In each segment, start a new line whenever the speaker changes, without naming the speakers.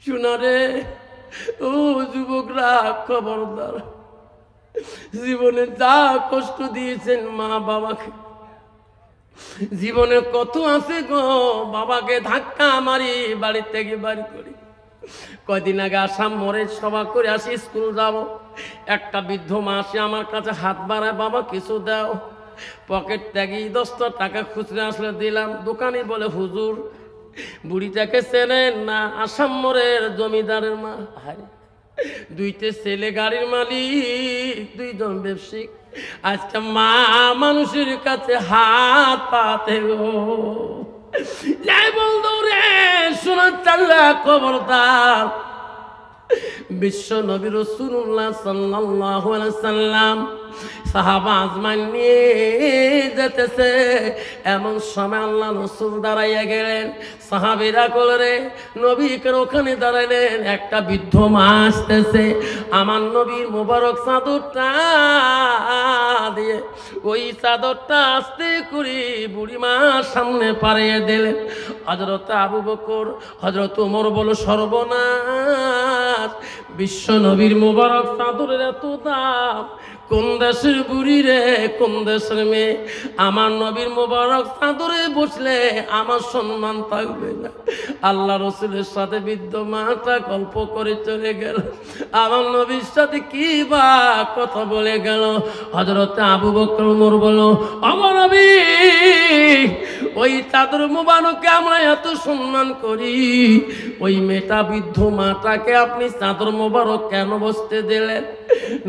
শোনা রে ও যুবকরা, খবরদার, জীবনে যা কষ্ট দিয়েছেন মা বাবাকে, জীবনে কত আছে গো, বাবাকে ধাক্কা মারি বাড়ি থেকে বাড়ি করি। কয়দিন আগে আসাম মোড়ে সভা করে আসি, স্কুল যাব, একটা বৃদ্ধ মা আসে আমার কাছে হাত বাড়ায়, বাবা কিছু দাও। পকেট থেকে 10 টাকা খুচরা আসলে দিলাম। দোকানি বলে হুজুর বুড়িটাকে চেনেন না? আসাম মোড়ের জমিদারের মা। আরে দুইটা ছেলে গাড়ির মালিক, 2 জন ব্যবসায়িক, আজকে মা মানুষের কাছে হাত পাতে গো। যাই বলতো রে, শোনার চাল্লা, খবরদার, বিশ্ব নবী রাসূলুল্লাহ সাল্লাল্লাহু আলাইহি সাল্লাম সাহাবা আজমান নিয়ে যেতেছে, এমন সময় আল্লাহ রাসূল দাঁড়াইয়া গেলেন। সাহাবীরা কলরে নবীকে ওখানে দাঁড়াইলেন। একটা বৃদ্ধ মা আসতেছে, আমার নবীর মোবারক চাদরটা দিয়ে ওই চাদরটা আস্তে করে বুড়ি মার সামনে পাড়িয়ে দিলেন। হযরত আবু বকর, হযরত ওমর বলো সর্বনাশ, বিশ্ব নবীর মোবারক চাদরের এত দাম, কোন দেশের বুড়ি রে, কোন দেশের মেয়ে, আমার নবীর মোবারক চাদরে বসলে আমার সম্মান থাকবে না। আল্লাহ রসুলের সাথে বৃদ্ধ মাটা গল্প করে চলে গেল, আমার নবীর সাথে কি বা কথা বলে গেল। হযরত আবু বকর ওমর বলো আমার নবী, ওই চাদর মোবারককে আমরা এত সম্মান করি, ওই মেয়েটা বৃদ্ধ মাটাকে আপনি চাদর মোবারক কেন বসতে দিলেন?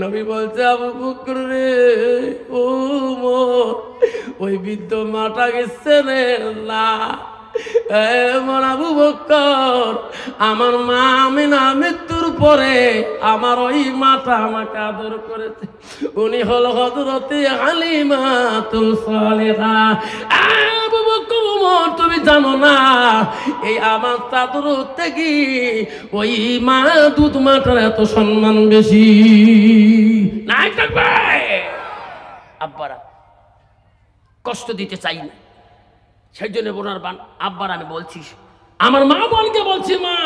নবী বলছে আবু বকর রে, ও ওই বৃদ্ধ মাটাকে চেনেন না? আবু বকর, আমার মা আমিনা মৃত্যুর পরে আমার ওই মাটা আমাকে আদর করেছে, উনি হল হযরতে হালিমাতুল সালেহা। আবু বকর ওমর, তুমি জানো না এই আমার চাদর থেকে ওই মা দুধ মাটার এত সম্মান বেশি নাই থাকবে। আব্বারা কষ্ট দিতে চাই না, সেই জন্য বোনার বান আব্বার আমি বলছি, আমার মা বোনকে বলছি, মা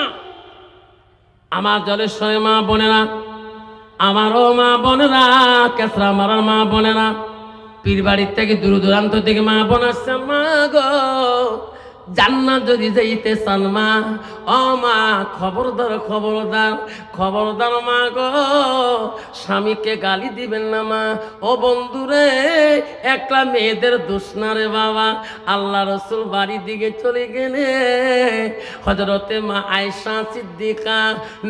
আমার জলের সঙ্গে মা বোনেরা, আমারও মা বোনেরা, কেসরা মারার মা বোনেরা, পীর বাড়ির থেকে দূর দূরান্ত থেকে মা বোন আসছে। মা গো, জান্নাত যদি যাইতে চান মা, ও মা খবরদার খবরদার খবরদার মা গো, স্বামীকে গালি দিবেন না মা। ও বন্ধুরে, একটা মেয়েদের দোষ না রে বাবা। আল্লাহ রসুল বাড়ির দিকে চলে গেলে হযরতে মা আয়েশা সিদ্দিকা,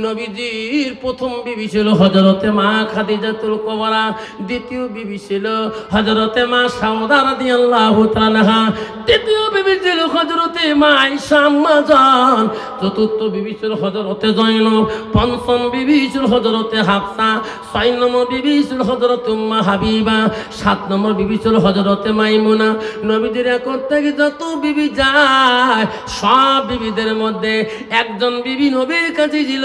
নবীজির প্রথম বিবি ছিল হযরতে মা খাদিজাতুল কুবরা, দ্বিতীয় বিবি ছিল হযরতে মা সাউদা রাদিয়াল্লাহু তাআলা, তৃতীয় বিবি ছিল হযরতে মা আয়েশা আম্মা জান, চতুর্থ বিবি ছিল হযরতে জয়নব, পঞ্চম বিবি ছিল হযরতে হাফসা, 6 নম্বর বিবি ছিল হযরতে উম্মে হাবিবা, 7 নম্বর বিবি ছিল হযরতে মাইমুনা। নবীদের একর থেকে যত বিবি যায়, সব বিবিদের মধ্যে একজন বিবি নবীর কাছে ছিল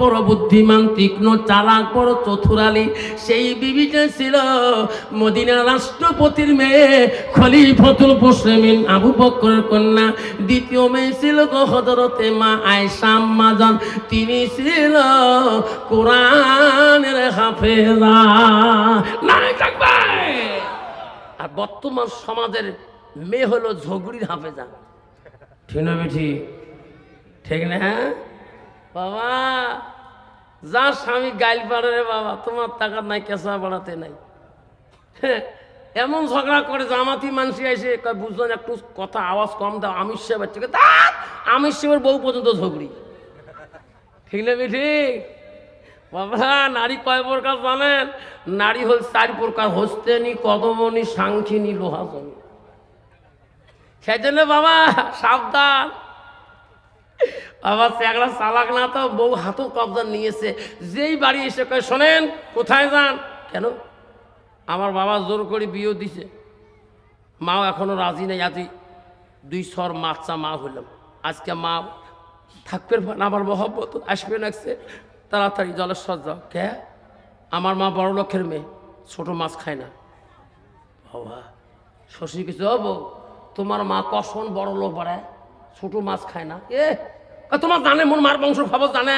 বড় বুদ্ধিমান, তীক্ষ্ণ, চালাক, বড় চতুরালী। সেই বিবিটা ছিল মদিনার রাষ্ট্রপতির মেয়ে খলিফাতুল মুসলিমিন আবু বকরের কন্যা। দ্বিতীয় মেয়ে ছিল হযরতে মা আয়েশা আম্মা জান, তিনি ছিল কোরআনের হাফেজা। নাই থাকবে। আর বর্তমান সমাজের মেয়ে হলো ঝগড়ির হাফেজা। ঠিক না বেঠি? ঠিক না বাবা? যা স্বামী গাইল পারে রে বাবা, তোমার টাকা নাই, কেঁচা বাড়াতে নাই। এমন ঝগড়া করে জামাতি মানুষ এসে বুঝলেন একটু কথা আওয়াজ কম দাও, আমির সাহেব থেকে আমির সাহেবের বউ পর্যন্ত ঝগড়ি। ঠিক না বেঠি বাবা? নারী কয় প্রকার জানেন? নারী হল 4 প্রকার, হস্তেনি, কদমনি, সাংখিনী, লোহাজনী। সেই জন্য বাবা সাবধান বাবা, চেগড়া চালাক না তো বউ হাতও কবজা নিয়েছে। যেই বাড়ি এসে কয় শোনেন কোথায় যান, কেন? আমার বাবা জোর করে বিয়ে দিছে, মাও এখনো রাজি নেই, আজ 2 সর মাছা মা হইলাম, আজকে মা থাকবে না, আমার মহব্বত আসবে লাগছে, তাড়াতাড়ি জলেশ্বর যাও। কে? আমার মা বড় লোকের মেয়ে, ছোট মাছ খায় না। বাবা শ্বশুর কিছু হবো, তোমার মা কখন বড় লোক বাড়ায়, ছোট মাছ খায় না। তোমার জানে মোর মার বংশ খবর জানে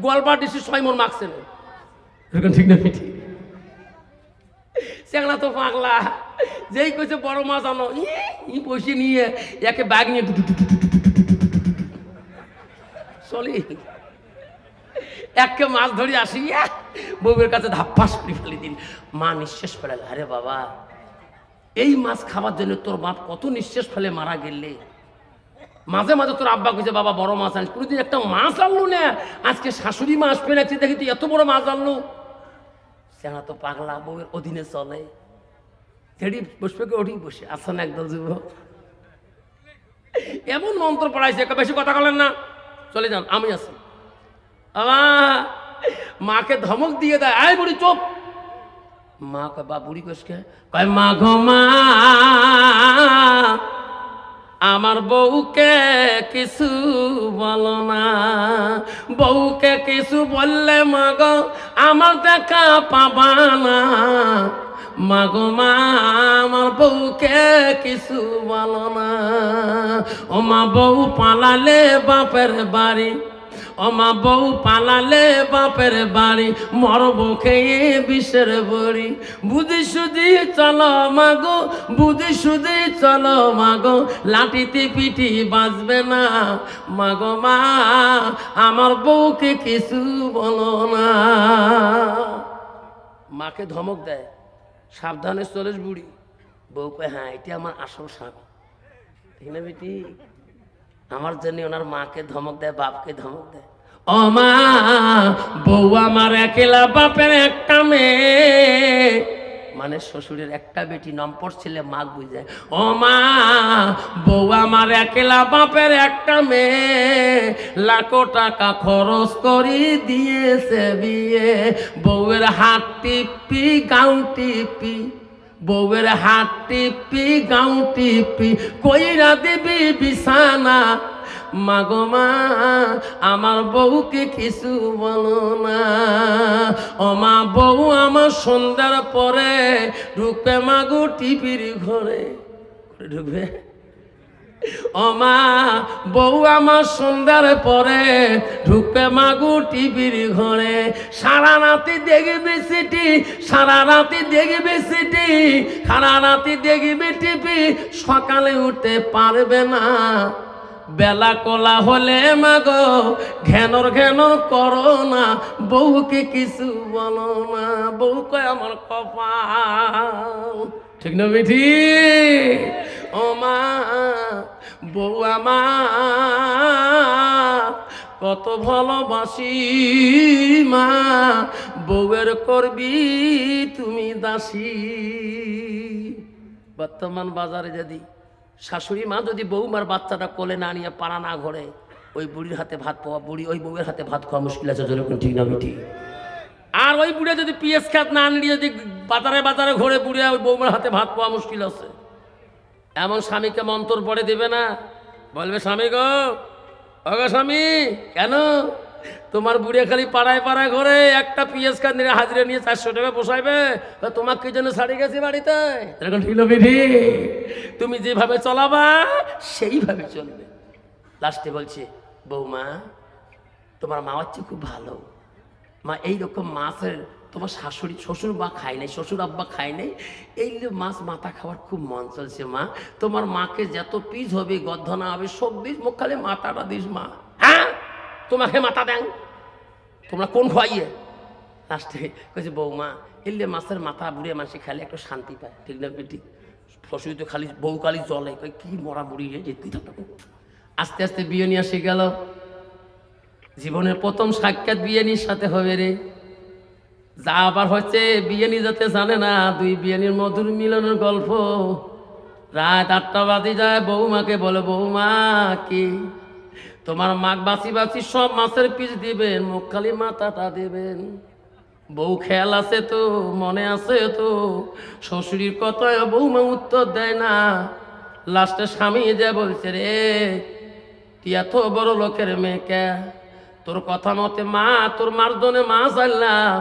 গোয়ালপাড়া ডিস্ট্রিক্ট 6 মন মারছে না, এরকম ঠিক না ঠিক? চ্যাংলা তো পাগলা, যেই কইছে বড় মাছ আনো ই বসে নিয়ে একে ব্যাগ নিয়ে চলি একে মাছ ধরে আসি, বউয়ের কাছে ধাপ্পাস করে ফেলে দিন। মা নিঃশ্বাস ফেলে, আরে বাবা এই মাছ খাবার জন্য তোর বাপ কত নিঃশ্বাস ফেলে মারা গেলে। মাঝে মাঝে তোর আব্বা কইছে বাবা বড় মাছ আনিস, কোনোদিন একটা মাছ আনলো না, আজকে শাশুড়ি মাছ পেরেছি দেখি তুই এত বড় মাছ আনলো। সেনা তো পাগলা, বউয়ের অধীনে চলে, যেটি বসবে ওঠি বসে আসেন একদল যুবক এমন মন্ত্র পড়াইছে, বেশি কথা বলেন না, চলে যান আমি আছি। মাকে ধমক দিয়ে দেয়, আয় বুড়ি চুপ। মা কয় বা বুড়ি কোসকে কয় মা গো মা আমার বউকে কিছু বলো না, বউকে কিছু বললে মা গো আমার দেখা পাবা না, মা গো মা আমার বউকে কিছু বলো না। ও মা বউ পালালে বাপের বাড়ি, ও মা বউ পালালে বাপের বাড়ি, মরব খেয়ে বিষের বড়ি, বুঝি সুঝি চলো মাগো, বুঝি সুঝি চলো মাগো, লাঠিতে পিঠি বাজবে না, মাগো মা আমার বউকে কিছু বলো না। মাকে ধমক দেয়, সাবধানে চলেস বুড়ি। বউ কয় হ্যাঁ এটি আমার আসল স্বামী, ঠিক না বেটি? আমার জন্য ওনার মাকে ধমক দেয়, বাপকে ধমক দেয়। ও মা বউ আমার একলা বাপের একটা মেয়ে, মানে শ্বশুরের একটা বেটি, নম্পর ছেলে মা বুঝে। ও মা বউ আমার একলা বাপের একটা মেয়ে, লাখো টাকা খরচ করি দিয়েছে বিয়ে, বউয়ের হাত টিপি গাউ টিপি, বউয়ের হাত টিপি গাউ টিপি, কইরা দিবি বিছানা, মাগো মা আমার বউকে কিছু বলো না। ও মা বউ আমার সন্ধ্যার পরে ঢুকবে মাগো টিপির ঘরে, ঢুকবে। ও মা বউ আমার সন্ধ্যার পরে ঢুকবে মাগো টিভির ঘরে, সারা রাতি দেখবে সিটি, সারা রাতি দেখবে সিটি, সারা রাতি দেখবে টিভি, সকালে উঠতে পারবে না, বেলা কলা হলে মাগো ঘেনর ঘেনর করো না, বউকে কিছু বলো না। বউ কয় আমার কপাল, ঠিক না বেঠি? ও মা বউ আমার কত ভালোবাসি মা, বউয়ের করবি তুমি দাসী। বর্তমান বাজারে যদি শাশুড়ি মা যদি বউমার বাচ্চাটা কোলে না নিয়ে পাড়া না ঘরে, ওই বুড়ির হাতে ভাত পাওয়া, বুড়ি ওই বউয়ের হাতে ভাত খাওয়া মুশকিল আছে, যেরকম ঠিক না বেটি? আর ওই বুড়ে যদি পিএস খাত না নিয়ে যদি বাজারে বাজারে ঘুরে বুড়িয়া ওই বউমার হাতে ভাত পাওয়া মুশকিল আছে। এমন স্বামীকে মন্তর পড়ে দেবে না, বলবে স্বামী গো ওগো স্বামী, কেন তোমার বুড়িয়া খালি পাড়ায় পাড়ায় ঘরে একটা পিএস খাত নিয়ে হাজিরা নিয়ে 400 টাকা পোষাইবে, তোমাকে কি জন্য ছাড়ি গেছি বাড়িতে, এরকম ঠিক না বেটি? তুমি যেভাবে চলাবা সেইভাবে চলবে। লাস্টে বলছে বৌমা তোমার মা হচ্ছে খুব ভালো মা, এইরকম মাছের তোমার শাশুড়ি শ্বশুর বা খায় নাই, শ্বশুর আব্বা খায় নাই, এই মাছ মাথা খাওয়ার খুব মন চলছে মা, তোমার মাকে যত পিস হবে গর্ধনা হবে সব দিস, মুখ খালি মাথাটা দিস মা। হ্যাঁ তোমাকে মাথা দেন, তোমরা কোন খাইয়ে? লাস্টে কইছে বৌমা এলে মাছের মাথা বুড়িয়ে মানুষ খালি একটু শান্তি পায়, ঠিক না বেটি? শ্বশুরি তো খালি বউ খালি জলে, কই কি মরা বুড়ি রে যেতে থাকো। আস্তে আস্তে বিয়ে নিয়ে আসে গেল, জীবনের প্রথম সাক্ষাৎ বিয়েনির সাথে হবে রে। যা আবার হচ্ছে বিয়েনি যাতে জানে না, দুই বিয়েনির মধুর মিলনের গল্প। রাত 8টা বাজে যায়, বৌমাকে বলে বৌমা কি তোমার মাক বাঁচি বাঁচি সব মাছের পিস দিবেন, মুখ খালি মাথাটা দেবেন। বউ খেয়াল আছে তো, মনে আছে তো? শ্বশুরির কথায় বৌমা উত্তর দেয় না। লাস্টে স্বামী যে বলছে রে তুই এত বড় লোকের মেয়েকে, তোর কথা মতে মা তোর মারজনে মা চাইলাম,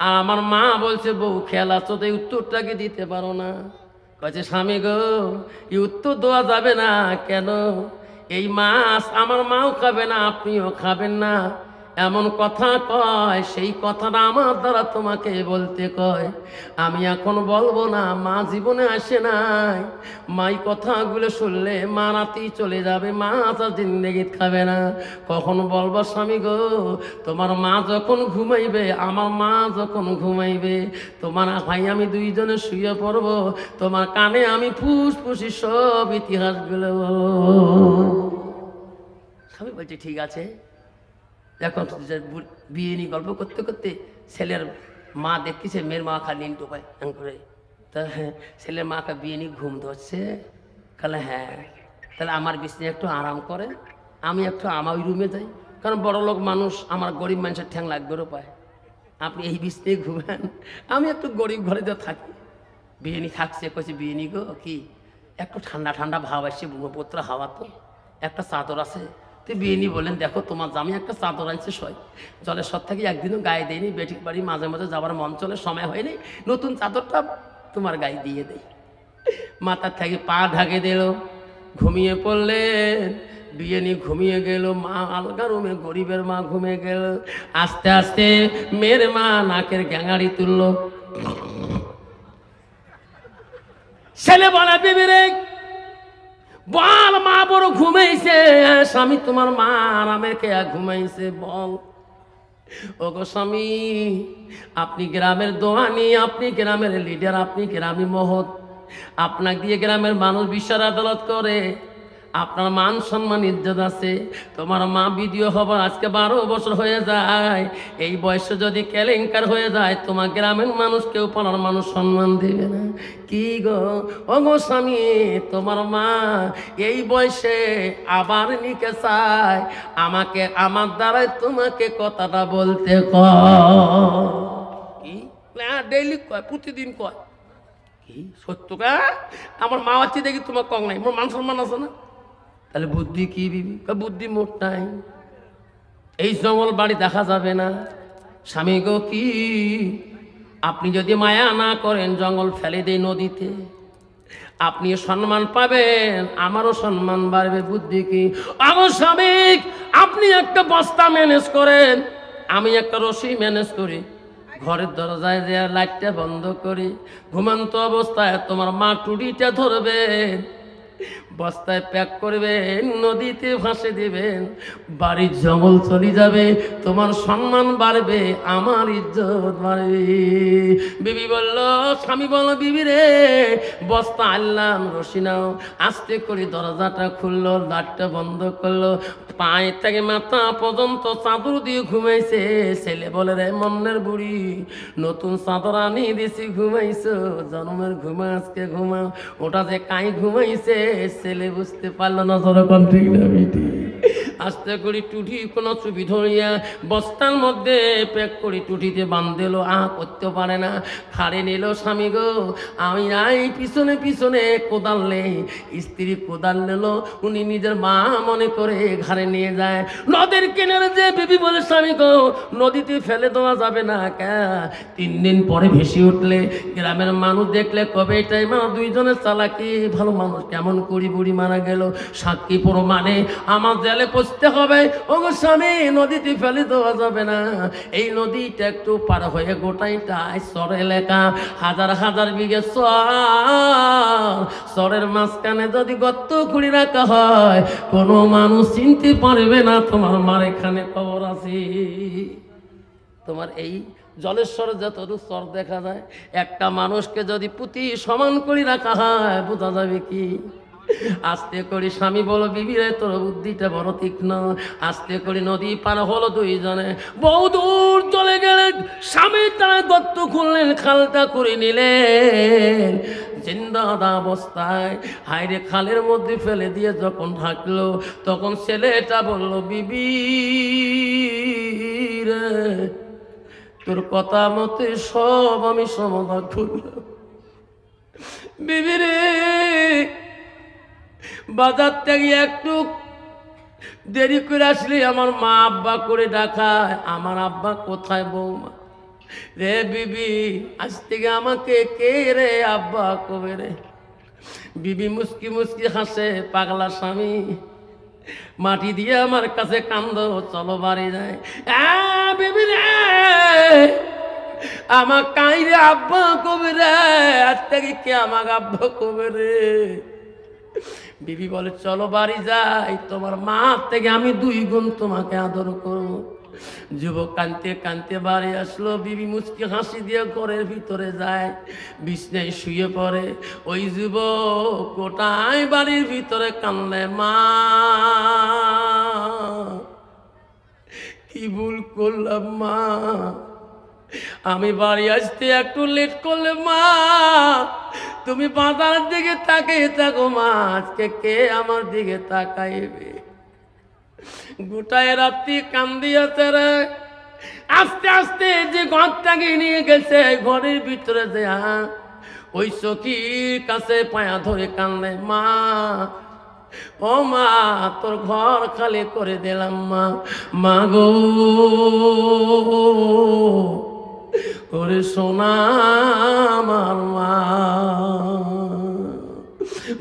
আর আমার মা বলছে বউ খেয়াল আছো তো, এই উত্তরটাকে দিতে পারো না। কয়েছে স্বামী গো এই উত্তর দেওয়া যাবে না, কেন? এই মাছ আমার মাও খাবে না, আপনিও খাবেন না, এমন কথা কয়। সেই কথাটা আমার দ্বারা তোমাকে বলতে কয়। আমি এখন বলবো না, মা জীবনে আসে নাই। মাই কথাগুলো শুনলে মা রাতেই চলে যাবে, মা আর জিন্দেগি খাবে না। কখন বলবো স্বামী গো, তোমার মা যখন ঘুমাইবে, আমার মা যখন ঘুমাইবে, তোমার ভাই আমি দুইজনে শুয়ে পড়বো, তোমার কানে আমি ফুসফুসি সব ইতিহাসগুলো বলবো। স্বামী বলছে ঠিক আছে। এখন বিয়ে নিয়ে গল্প করতে করতে ছেলের মা দেখতেছে মেয়ের মা খালি নিন টোপায় করে। তা হ্যাঁ, ছেলের মাকে বিয়ে নিয়ে ঘুম ধরছে। তাহলে হ্যাঁ, তাহলে আমার বিছানায় একটু আরাম করে, আমি একটু আমার ওই রুমে যাই, কারণ বড় লোক মানুষ, আমার গরিব মানুষের ঠ্যাং লাগবেও পায়। আপনি এই বিছনায় ঘুমেন, আমি একটু গরিব ঘরে তো থাকি। বিয়ে নিয়ে থাকছে, কইছে বিয়ে নি গো কি একটু ঠান্ডা ঠান্ডা ভাব আসছে, ব্রহ্মপুত্র হাওয়া তো, একটা চাদর আছে। তো বিয়েনি বলেন দেখো তোমার জামি একটা চাদর আনছে, সয় জলের সব থেকে একদিনও গায়ে দেয়নি, বেঠিক বাড়ি মাঝে মাঝে যাবার মন চলে, সময় হয়নি, নতুন চাদরটা তোমার গায়ে দিয়ে দেয়। মাথার থেকে পা ঢাকে দিল, ঘুমিয়ে পড়লেন। বিয়ে নিয়ে ঘুমিয়ে গেল, মা আলগা রুমে, গরিবের মা ঘুমিয়ে গেল। আস্তে আস্তে মেয়ের মা নাকের গ্যাঙাড়ি তুলল। ছেলে বলে বিবি রে বল, মা বড় ঘুমাইছে। স্বামী তোমার মা আরামে কে ঘুমাইছে বল। ও গো স্বামী, আপনি গ্রামের দোয়ানি, আপনি গ্রামের লিডার, আপনি গ্রামী মহৎ, আপনাকে দিয়ে গ্রামের মানুষ বিচার আদালত করে, আপনার মান সম্মান ইজ্জত আছে। তোমার মা বিডিও হবার আজকে 12 বছর হয়ে যায়। এই বয়সে যদি কেলেঙ্কার হয়ে যায়, তোমার গ্রামের মানুষ কেউ পাড়ার মানুষ সম্মান দেবে না। কি গো ও গো স্বামী, তোমার মা এই বয়সে আবার নিকে চায়, আমাকে আমার দ্বারাই তোমাকে কথাটা বলতে কি ডেইলি কয়, প্রতিদিন কয়। কি সত্য কা? আমার মা হচ্ছে দেখি তোমার কম নাই, মোর মান সম্মান আছে না? তাহলে বুদ্ধি কি বিবি? বুদ্ধি মোট নাই, এই জঙ্গল বাড়ি দেখা যাবে না। স্বামী গো কি, আপনি যদি মায়া না করেন, জঙ্গল ফেলে দেয় নদীতে, আপনি সম্মান পাবেন, আমারও সম্মান বাড়বে। বুদ্ধি কি? আমার স্বামী, আপনি একটা বস্তা ম্যানেজ করেন, আমি একটা রশি ম্যানেজ করি, ঘরের দরজায় দেয়া লাইটটা বন্ধ করি, ঘুমান্ত অবস্থায় তোমার মা টুটিটা ধরবেন, বস্তায় প্যাক করবেন, নদীতে ভাসে দিবেন, বাড়ির জঙ্গল চলে যাবে, তোমার সম্মান বাড়বে, আমার ইজ্জত বাড়বে। বিবি বলল, স্বামী বলল বিবি রে বস্তা আনলাম, রশি নাও। আস্তে করে দরজাটা খুললো, লাইটটা বন্ধ করলো, পায়ে থেকে মাথা পর্যন্ত চাদর দিয়ে ঘুমাইছে। ছেলে বলে রে মন্নের বুড়ি, নতুন চাদর আনি দিছি, ঘুমাইছো, জন্মের ঘুমা আজকে ঘুমাও। ওটা যে কাই ঘুমাইছে ছেলে বুঝতে পারলো না। যখন ঠিক না বেটি, আস্তে করে টুটি কোনো চুপি ধরিয়া বস্তার মধ্যে প্যাক করে টুটিতে বাঁধল, করতে পারে না, খাড়ে নিল। স্বামী গো আমি নাই, পিছনে পিছনে কোদাল নেই, স্ত্রী কোদাল নিল, উনি নিজের মা মনে করে ঘাড়ে নিয়ে যায়। নদীর কিনারে যে বিবি বলে, স্বামী গো নদীতে ফেলে দেওয়া যাবে না। 3 দিন পরে ভেসে উঠলে গ্রামের মানুষ দেখলে কবে এটাই মা দুইজনের চালাকি, ভালো মানুষ কেমন করি বুড়ি মারা গেল, সাক্ষী প্রমাণে আমার জেলে পৌঁছতে হবে। ও গো স্বামী, নদীতে ফেলে দেওয়া যাবে না। এই নদীটা একটু পার হয়ে গোটাইটাই চর এলাকা, হাজার হাজার বিঘে চরের মাঝখানে যদি গর্ত খুঁড়ে রাখা হয়, কোনো মানুষ চিনতে পারবে না তোমার মার এখানে খবর আছে। তোমার এই জলেশ্বরে যতটুকু চর দেখা যায়, একটা মানুষকে যদি পুঁতি সমান করে রাখা হয়, বোঝা যাবে কি? আস্তে করে স্বামী বলো, বিবি রে তোর বুদ্ধিটা বড় তীক্ষ্ণ। আস্তে করে নদী পার হলো দুইজনে, বহু দূর চলে গেলেন। স্বামী তারা গর্ত খুললেন, খালটা করে নিলেন, জিন্দাদা অবস্থায় হাইরে খালের মধ্যে ফেলে দিয়ে যখন থাকলো, তখন ছেলেটা বলল, বিবি রে তোর কথা মতে সব আমি সমাধান করলাম। বিবি রে বাজার থেকে একটু দেরি করে আসলে আমার মা আব্বা করে ডাকায়, আমার আব্বা কোথায় বৌমা রে? বিবি আজ থেকে আমাকে কে রে আব্বা কবে রে? বিবি মুস্কি মুস্কি হাসে, পাগলা স্বামী মাটি দিয়ে আমার কাছে কান্দ, চলো বাড়ি যায়। বেবি রে, আমার কাইরে আব্বা কবে রে, আজ থেকে কে আমাকে আব্বা কবে রে? বিবি বলে চলো বাড়ি যাই, তোমার মা থেকে আমি 2 গুণ তোমাকে আদর করবো। যুবক কাঁদতে কাঁদতে বাড়ি আসলো। বিবি মুচকি হাসি দিয়ে ঘরের ভিতরে যায়, বিছনায় শুয়ে পড়ে। ওই যুবক গোটায় বাড়ির ভিতরে কান্দে, মা কি ভুল করলাম মা, আমি বাড়ি আসতে একটু লেট করলে মা তুমি বাজারের দিকে তাকিয়ে থাকো মা, আজকে কে আমার দিকে তাকাইবে? গোটায় রাত্রি কান্দিয়াছে রে। আস্তে আস্তে যে ঘরটাকে নিয়ে গেছে, ঘরের ভিতরে যে ওই সখীর কাছে পায়া ধরে কান্দে, মা ও মা তোর ঘর খালি করে দিলাম মা। মা গো ওরে সোনা আমার মা,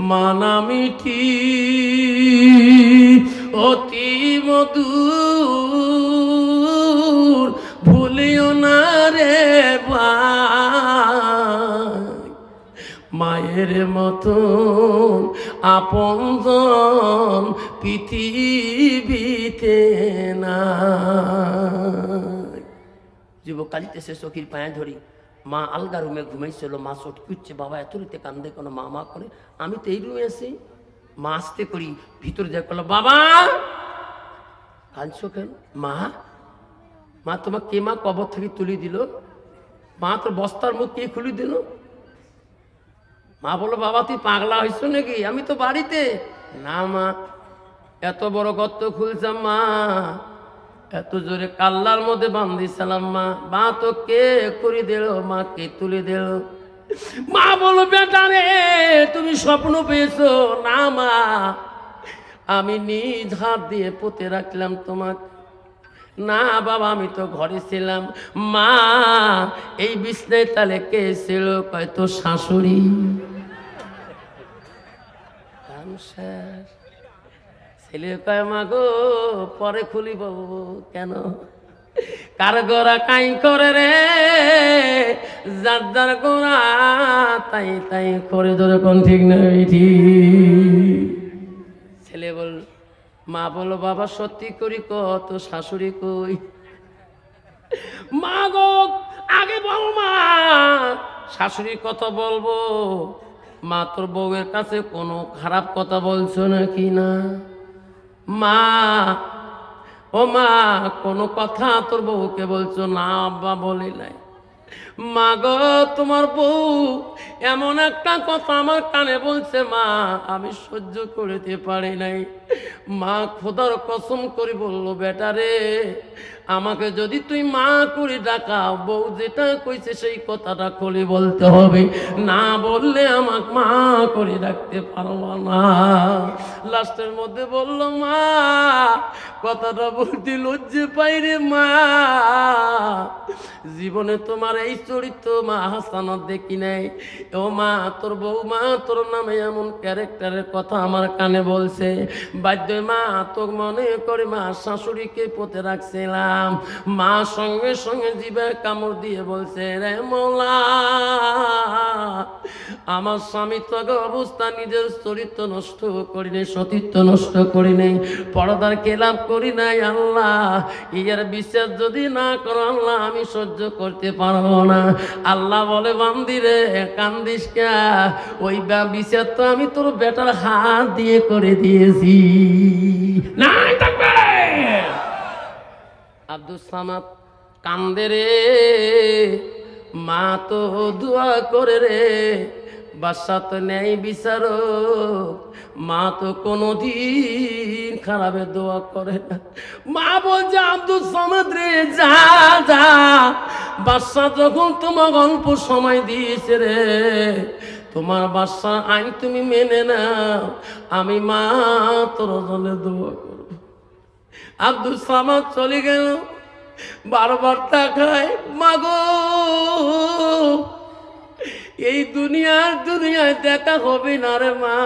মানা মিঠি অতি মধুর, ভুলিও না রে ভাই, মায়ের মতন আপনজন পৃথিবীতে না। যুবক কালিতেছে, চোখের পায়ে ধরি। মা আলগা রুমে ঘুমাইছিল, মা চট কুচ্ছে, বাবা এত রীতে কান্দে কোনো মা মা করে। আমি তো এই রুমে আছি। মা আসতে করি ভিতরে যা করলো, বাবা কাঁদছো কেন? মা মা তোমার কে মা কবর থেকে তুলে দিল? মা তোর বস্তার মুখ কে খুলে দিল? মা বললো, বাবা তুই পাগলা হয়েছ নাকি? আমি তো বাড়িতে। না মা, এত বড় গর্ত খুলছাম মা, এত জোরে কাল্লার মধ্যে বান্ধিছিলাম মা, মা তো কে করে দিল? মা কে তুলে দিল? মা বলো, বেটা রে তুমি স্বপ্ন পেয়েছো? না মা, আমি নিজ হাত দিয়ে পুঁতে রাখলাম তোমাকে। না বাবা, আমি তো ঘরে ছিলাম। মা এই বিছনায় তালে কে ছিল? কয় তো শাশুড়ি। ছেলে কয়, মা গো পরে খুলি বাবু। কেন? কার গোড়া কাই করে রে, যার যার গোড়া তাই তাই করে, ধরে কোন ঠিক নয় ঠিক? ছেলে বল, মা বলো, বাবা সত্যি করি কত শাশুড়ি কই? মা গো আগে বল মা, শাশুড়ির কথা বলবো। মা তোর বউয়ের কাছে কোনো খারাপ কথা বলছো নাকি? না মা, ও মা কোনো কথা তোর বউকে বলছো? না আব্বা বলি নাই। মা গো তোমার বউ এমন একটা কথা আমার কানে বলছে মা, আমি সহ্য করতে পারি নাই। মা খোদার কসম করে বললো, বেটা রে আমাকে যদি তুই মা করে ডাকাও, বউ যেটা কইছে সেই কথাটা খুলে বলতে হবে, না বললে আমাকে মা করে ডাকতে পারবো না। লাস্টের মধ্যে বললো, মা কথাটা বলতে লজ্জে পাই রে মা, জীবনে তোমার এই চরিত্র মা হাসানত দেখি নাই। ও মা তোর বউ মা তোর নামে এমন ক্যারেক্টারের কথা আমার কানে বলছে, বাধ্য মা তোর মনে করে মা শাশুড়িকে পুঁতে রাখছিলাম। মা সঙ্গে সঙ্গে জিভে কামড় দিয়ে বলছে, রে মৌলা আমার স্বামী তো অবস্থা নিজের চরিত্র নষ্ট করি নাই, সতীত্ব নষ্ট করি নাই, পর্দার খেলাপ করি নাই। আল্লাহ ইয়ার বিশ্বাস যদি না করো আল্লাহ আমি সহ্য করতে পারবো না। আল্লাহ বলে, বান্দিরে কান্দিস কে, ওই বিচার তো আমি তোর বেটার হাত দিয়ে করে দিয়েছি। নাই থাকবে। আব্দুল সামাদ কান্দে রে, মা তো দোয়া করে রে, বাদশা তো নেই বিচারক, মা তো কোনোদিন খারাপে দোয়া করে না। মা বলছে, আব্দুল সামাদ রে যা যা, বাদশা যখন তোমার অল্প সময় দিয়েছে রে, তোমার বাদশার আইন তুমি মেনে নাও, আমি মা তোর জন্য দোয়া করব। আব্দুল সামাদ চলে গেল, বারবার তাকায়, মাগো এই দুনিয়ায় দেখা হবে না রে মা,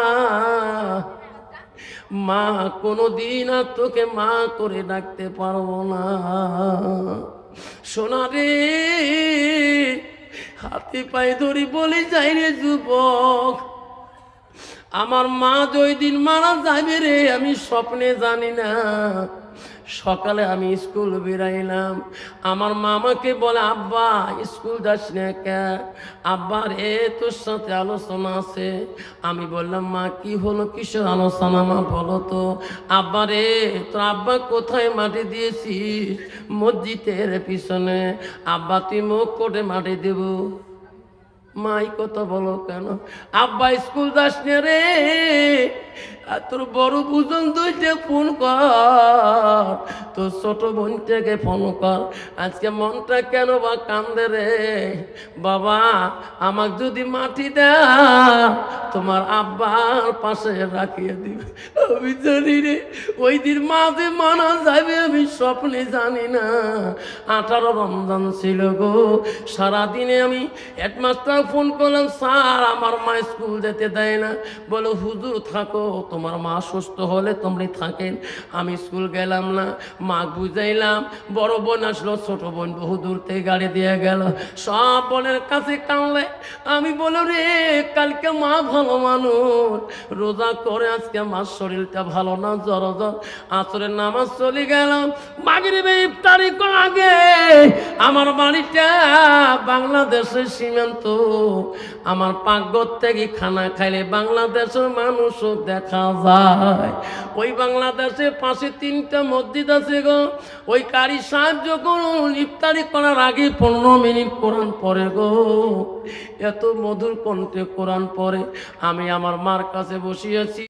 মা কোনোদিন আর তোকে মা করে ডাকতে পারবো না। সোনা রে, হাতে পায়ে ধরি বলে যাই রে যুবক, আমার মা ওই দিন মারা যাবে রে আমি স্বপ্নে জানি না। সকালে আমি স্কুল বেরাইলাম, আমার মামাকে বলে আব্বা স্কুল যাস না কে? আব্বা রে তোর সাথে আলোচনা আছে। আমি বললাম মা কি হলো, কিসের আলোচনা মা বলো তো? আব্বা রে তোর আব্বা কোথায় মাটি দিয়েছিস? মসজিদের পিছনে। আব্বা তুই মুখ করে মাটি দেব। মাই কথা বলো কেন? আব্বা স্কুল যাস না রে, আর তোর বড় বুঝন দুইটা ফোন কর, তোর ছোট বোনটাকে ফোন কর। আজকে মনটা কেন বা কান্দে রে? বাবা আমাকে যদি মাটি দেয় তোমার আব্বার পাশে রাখিয়ে দিবে। আমি জানি রে ওই দিন মাঝে মানা যাবে আমি স্বপ্নে জানি না। 18 রমজান ছিল গো, সারাদিনে আমি হেডমাস্টার ফোন করলাম, স্যার আমার মা স্কুল যেতে দেয় না। বলো হুজুর থাকো, তোমার মা সুস্থ হলে তোমরা থাকেন। আমি স্কুল গেলাম না, মা বুঝাইলাম। বড় বোন আসলো, ছোট বোন বহু দূর থেকে গাড়ি দিয়ে গেল, সব বোনের কাছে কানলে। আমি বলো রে কালকে মা ভালো মানুষ, রোজা করে আজকে মার শরীরটা ভালো না, জ্বর জ্বর। আসরের নামাজ চলে গেলাম, মাগরিবে ইফতারি করার আগে আমার বাড়িটা বাংলাদেশের সীমান্ত। আমার পাকঘর থেকে খানা খাইলে বাংলাদেশের মানুষও দেখা যায়। ওই বাংলাদেশের পাশে 3টা মসজিদ আছে গো। ওই কারি সাহেব যখন ইফতারি করার আগে 15 মিনিট কোরআন পড়ে গো, এত মধুর কণ্ঠে কোরআন পড়ে। আমি আমার মার কাছে বসিয়েছি।